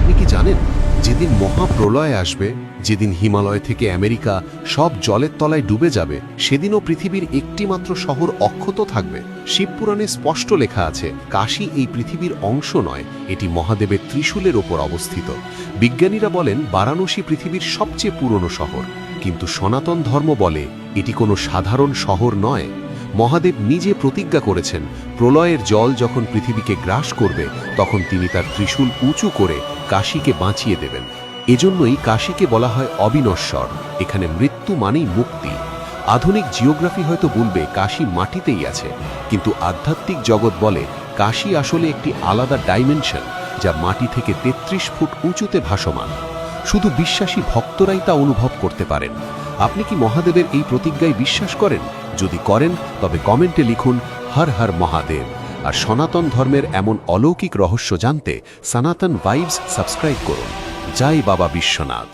আপনি কি জানেন যেদিন মহাপ্রলয় আসবে, যেদিন হিমালয় থেকে আমেরিকা সব জলের তলায় ডুবে যাবে, সেদিনও পৃথিবীর একটিমাত্র শহর অক্ষত থাকবে? শিবপুরাণে স্পষ্ট লেখা আছে, কাশী এই পৃথিবীর অংশ নয়, এটি মহাদেবের ত্রিশূলের ওপর অবস্থিত। বিজ্ঞানীরা বলেন বারাণসী পৃথিবীর সবচেয়ে পুরনো শহর, কিন্তু সনাতন ধর্ম বলে এটি কোনো সাধারণ শহর নয়। মহাদেব নিজে প্রতিজ্ঞা করেছেন, প্রলয়ের জল যখন পৃথিবীকে গ্রাস করবে তখন তিনি তার ত্রিশূল উঁচু করে কাশীকে বাঁচিয়ে দেবেন। এজন্যই কাশীকে বলা হয় অবিনশ্বর, এখানে মৃত্যু মানেই মুক্তি। আধুনিক জিওগ্রাফি হয়তো বলবে কাশী মাটিতেই আছে, কিন্তু আধ্যাত্মিক জগৎ বলে কাশী আসলে একটি আলাদা ডাইমেনশন, যা মাটি থেকে ৩৩ ফুট উঁচুতে ভাসমান। শুধু বিশ্বাসী ভক্তরাই তা অনুভব করতে পারেন। আপনি কি মহাদেবের এই প্রতিজ্ঞায় বিশ্বাস করেন? যদি করেন তবে কমেন্টে লিখুন হর হর মহাদেব। আর সনাতন ধর্মের এমন অলৌকিক রহস্য জানতে সনাতন ভাইবস সাবস্ক্রাইব করুন। জয় বাবা বিশ্বনাথ।